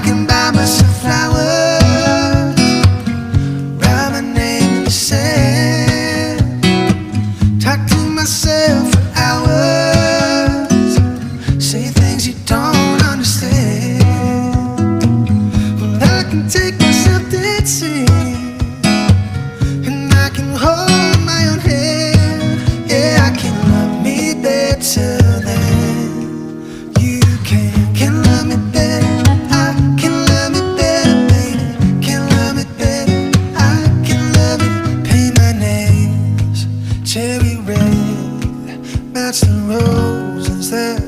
can buy myself flowers, write my name in the sand, talk to myself for hours, say things you don't understand. Well, I can take myself dancing, and I can hold my own hand. Yeah, I can love me better than you can love me better. I can love me better, baby. Can love me better. I can love it. Paint my nails cherry red, match the roses that